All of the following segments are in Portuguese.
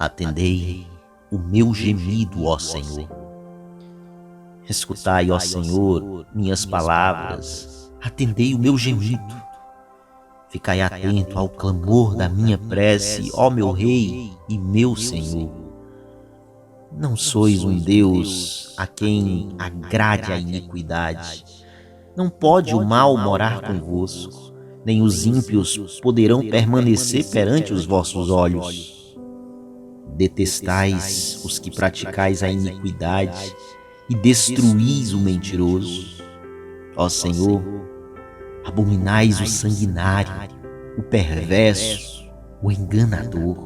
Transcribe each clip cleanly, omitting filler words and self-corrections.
Atendei o meu gemido, ó Senhor. Escutai, ó Senhor, minhas palavras. Atendei o meu gemido. Ficai atento ao clamor da minha prece, ó meu Rei e meu Senhor. Não sois um Deus a quem agrade a iniquidade. Não pode o mal morar convosco, nem os ímpios poderão permanecer perante os vossos olhos. Detestais os que praticais a iniquidade e destruís o mentiroso. Ó Senhor, abominais o sanguinário, o perverso, o enganador.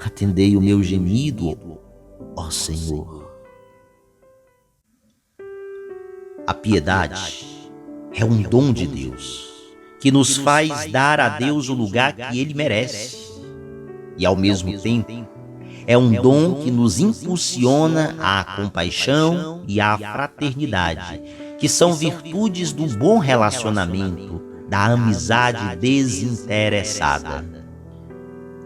Atendei o meu gemido, ó Senhor. A piedade é um dom de Deus, que nos faz dar a Deus o lugar que Ele merece. E, ao mesmo tempo, é um dom que nos impulsiona à compaixão e à fraternidade, que são virtudes do bom relacionamento, da amizade desinteressada.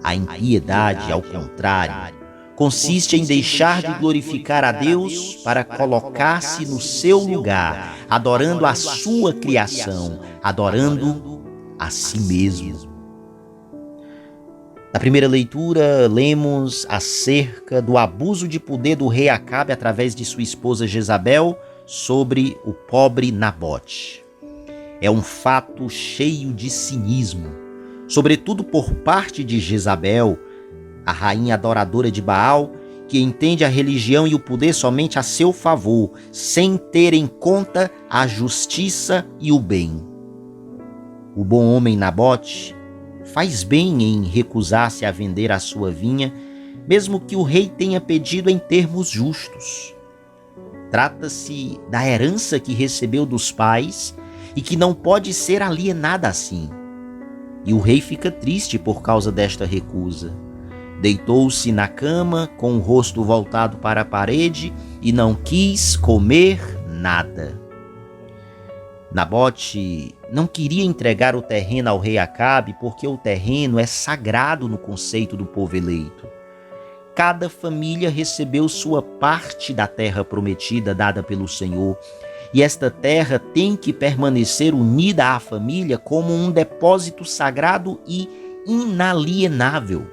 A impiedade, ao contrário, consiste em deixar de glorificar a Deus para colocar-se no seu lugar, adorando a sua criação, adorando a si mesmo. Na primeira leitura, lemos acerca do abuso de poder do rei Acabe através de sua esposa Jezabel sobre o pobre Nabote. É um fato cheio de cinismo, sobretudo por parte de Jezabel, a rainha adoradora de Baal, que entende a religião e o poder somente a seu favor, sem ter em conta a justiça e o bem. O bom homem Nabote faz bem em recusar-se a vender a sua vinha, mesmo que o rei tenha pedido em termos justos. Trata-se da herança que recebeu dos pais e que não pode ser alienada assim. E o rei fica triste por causa desta recusa. Deitou-se na cama com o rosto voltado para a parede e não quis comer nada. Nabote não queria entregar o terreno ao rei Acabe porque o terreno é sagrado no conceito do povo eleito. Cada família recebeu sua parte da terra prometida dada pelo Senhor, e esta terra tem que permanecer unida à família como um depósito sagrado e inalienável.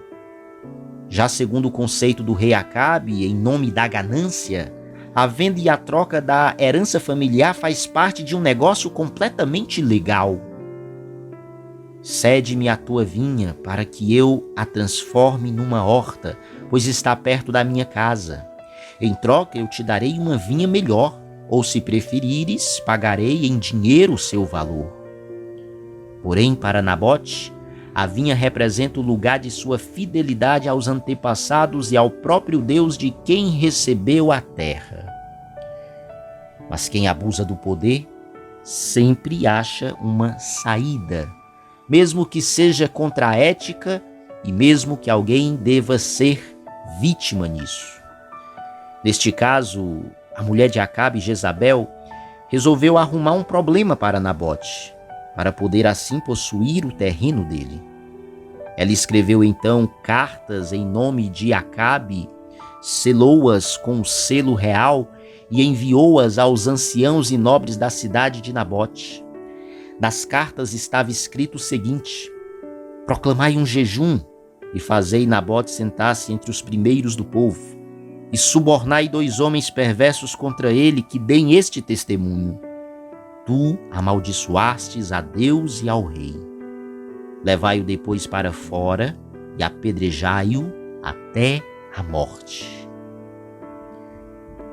Já segundo o conceito do rei Acabe, em nome da ganância, a venda e a troca da herança familiar faz parte de um negócio completamente ilegal. Cede-me a tua vinha para que eu a transforme numa horta, pois está perto da minha casa. Em troca eu te darei uma vinha melhor, ou se preferires, pagarei em dinheiro o seu valor. Porém, para Nabote, a vinha representa o lugar de sua fidelidade aos antepassados e ao próprio Deus de quem recebeu a terra. Mas quem abusa do poder sempre acha uma saída, mesmo que seja contra a ética e mesmo que alguém deva ser vítima nisso. Neste caso, a mulher de Acabe, Jezabel, resolveu arrumar um problema para Nabote, para poder assim possuir o terreno dele. Ela escreveu então cartas em nome de Acabe, selou-as com o selo real e enviou-as aos anciãos e nobres da cidade de Nabote. Nas cartas estava escrito o seguinte: proclamai um jejum e fazei Nabote sentar-se entre os primeiros do povo, e subornai 2 homens perversos contra ele que deem este testemunho: tu amaldiçoastes a Deus e ao rei. Levai-o depois para fora e apedrejai-o até a morte.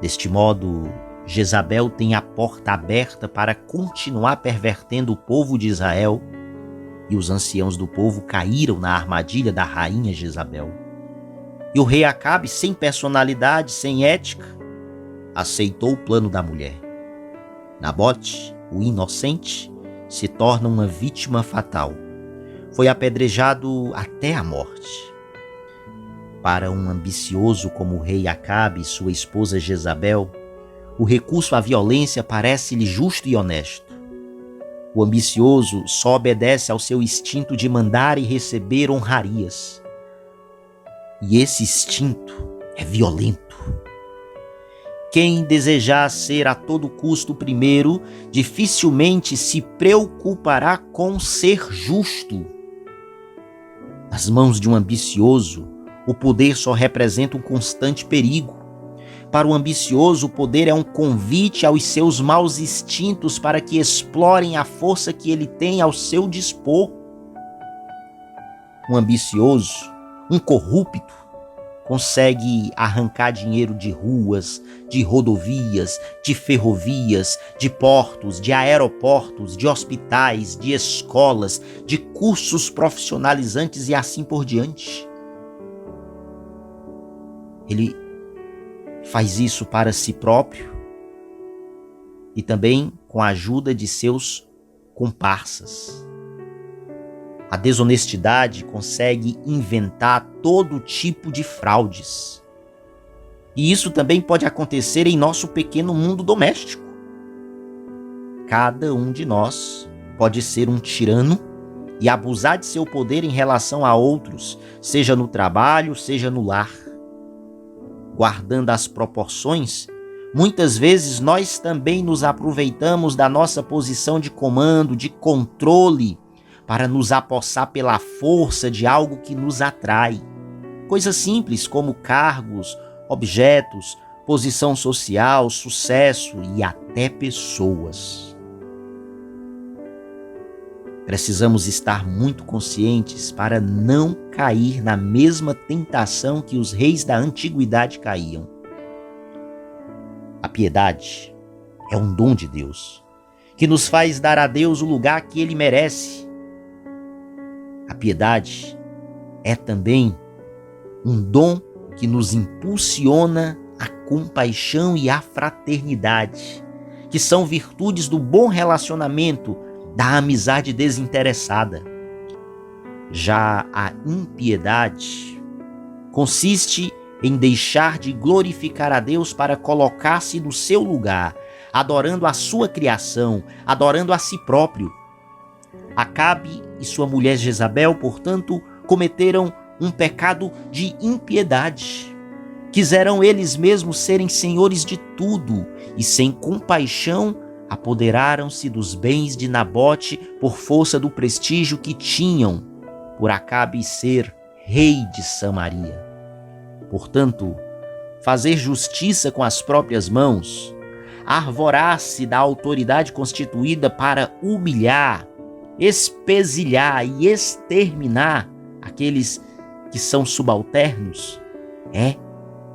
Deste modo, Jezabel tem a porta aberta para continuar pervertendo o povo de Israel, e os anciãos do povo caíram na armadilha da rainha Jezabel. E o rei Acabe, sem personalidade, sem ética, aceitou o plano da mulher. Nabote, o inocente, se torna uma vítima fatal. Foi apedrejado até a morte. Para um ambicioso como o rei Acabe e sua esposa Jezabel, o recurso à violência parece-lhe justo e honesto. O ambicioso só obedece ao seu instinto de mandar e receber honrarias. E esse instinto é violento. Quem desejar ser a todo custo o primeiro, dificilmente se preocupará com ser justo. Nas mãos de um ambicioso, o poder só representa um constante perigo. Para o ambicioso, o poder é um convite aos seus maus instintos para que explorem a força que ele tem ao seu dispor. Um ambicioso, um corrupto, consegue arrancar dinheiro de ruas, de rodovias, de ferrovias, de portos, de aeroportos, de hospitais, de escolas, de cursos profissionalizantes e assim por diante. Ele faz isso para si próprio e também com a ajuda de seus comparsas. A desonestidade consegue inventar todo tipo de fraudes. E isso também pode acontecer em nosso pequeno mundo doméstico. Cada um de nós pode ser um tirano e abusar de seu poder em relação a outros, seja no trabalho, seja no lar. Guardando as proporções, muitas vezes nós também nos aproveitamos da nossa posição de comando, de controle, para nos apossar pela força de algo que nos atrai. Coisas simples como cargos, objetos, posição social, sucesso e até pessoas. Precisamos estar muito conscientes para não cair na mesma tentação que os reis da antiguidade caíam. A piedade é um dom de Deus, que nos faz dar a Deus o lugar que Ele merece. A piedade é também um dom que nos impulsiona a compaixão e a fraternidade, que são virtudes do bom relacionamento, da amizade desinteressada. Já a impiedade consiste em deixar de glorificar a Deus para colocar-se no seu lugar, adorando a sua criação, adorando a si próprio. Acabe e sua mulher Jezabel, portanto, cometeram um pecado de impiedade. Quiseram eles mesmos serem senhores de tudo e, sem compaixão, apoderaram-se dos bens de Nabote por força do prestígio que tinham, por Acabe ser rei de Samaria. Portanto, fazer justiça com as próprias mãos, arvorar-se da autoridade constituída para humilhar, espesilhar e exterminar aqueles que são subalternos, é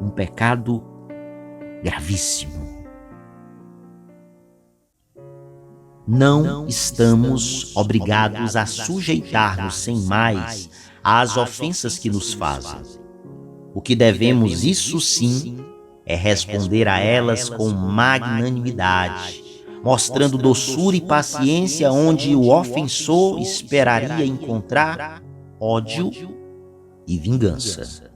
um pecado gravíssimo. Não estamos obrigados a sujeitar-nos sem mais às ofensas que nos fazem. O que devemos, isso sim, é responder a elas com magnanimidade, mostrando doçura e paciência onde o ofensor esperaria encontrar ódio e vingança.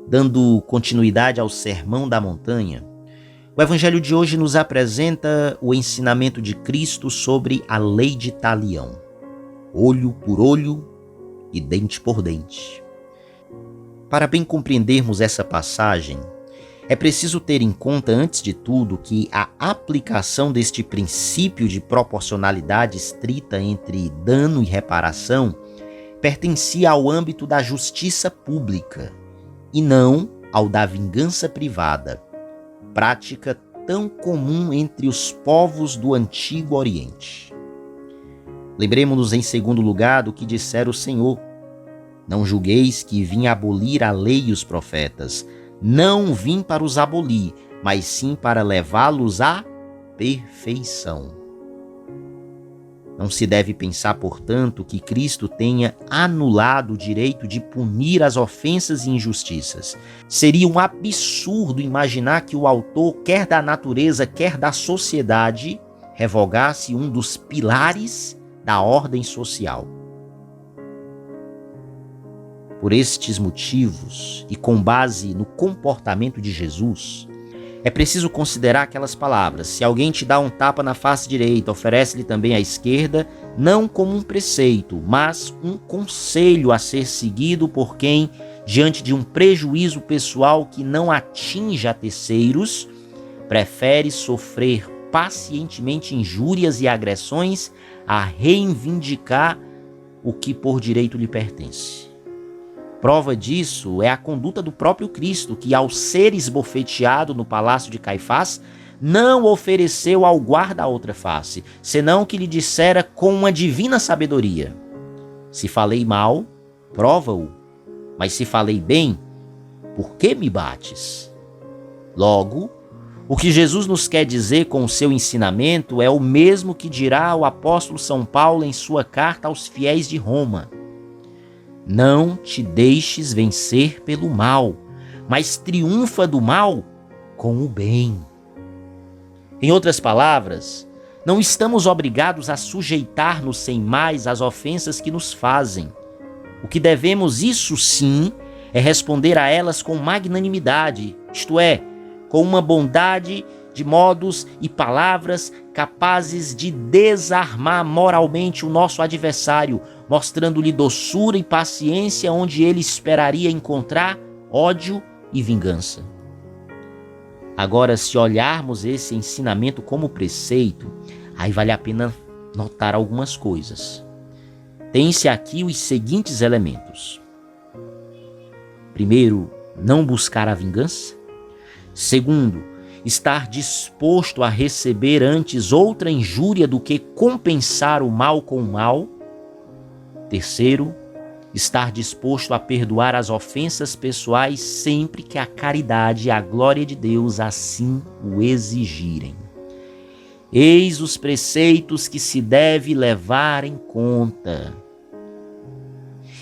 Dando continuidade ao Sermão da Montanha, o Evangelho de hoje nos apresenta o ensinamento de Cristo sobre a lei de Talião, olho por olho e dente por dente. Para bem compreendermos essa passagem, é preciso ter em conta, antes de tudo, que a aplicação deste princípio de proporcionalidade estrita entre dano e reparação pertencia ao âmbito da justiça pública e não ao da vingança privada, prática tão comum entre os povos do Antigo Oriente. Lembremos-nos, em segundo lugar, do que dissera o Senhor: não julgueis que vim abolir a lei e os profetas. Não vim para os abolir, mas sim para levá-los à perfeição. Não se deve pensar, portanto, que Cristo tenha anulado o direito de punir as ofensas e injustiças. Seria um absurdo imaginar que o autor, quer da natureza, quer da sociedade, revogasse um dos pilares da ordem social. Por estes motivos, e com base no comportamento de Jesus, É preciso considerar aquelas palavras: se alguém te dá um tapa na face direita, oferece-lhe também a esquerda, não como um preceito, mas um conselho a ser seguido por quem, diante de um prejuízo pessoal que não atinja a terceiros, prefere sofrer pacientemente injúrias e agressões a reivindicar o que por direito lhe pertence. Prova disso é a conduta do próprio Cristo, que, ao ser esbofeteado no palácio de Caifás, não ofereceu ao guarda a outra face, senão que lhe dissera com uma divina sabedoria: se falei mal, prova-o, mas se falei bem, por que me bates? Logo, o que Jesus nos quer dizer com o seu ensinamento é o mesmo que dirá o apóstolo São Paulo em sua carta aos fiéis de Roma: não te deixes vencer pelo mal, mas triunfa do mal com o bem. Em outras palavras, não estamos obrigados a sujeitar-nos sem mais às ofensas que nos fazem. O que devemos, isso sim, é responder a elas com magnanimidade, isto é, com uma bondade de modos e palavras capazes de desarmar moralmente o nosso adversário, mostrando-lhe doçura e paciência onde ele esperaria encontrar ódio e vingança. Agora, se olharmos esse ensinamento como preceito, aí vale a pena notar algumas coisas. Tem-se aqui os seguintes elementos. Primeiro, não buscar a vingança. Segundo, estar disposto a receber antes outra injúria do que compensar o mal com o mal. Terceiro, estar disposto a perdoar as ofensas pessoais sempre que a caridade e a glória de Deus assim o exigirem. Eis os preceitos que se deve levar em conta.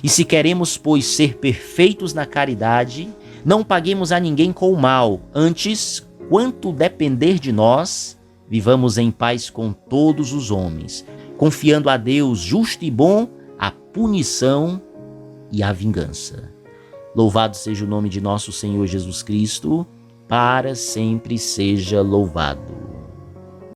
E se queremos, pois, ser perfeitos na caridade, não paguemos a ninguém com o mal, antes, quanto depender de nós, vivamos em paz com todos os homens, confiando a Deus justo e bom a punição e a vingança. Louvado seja o nome de nosso Senhor Jesus Cristo, para sempre seja louvado.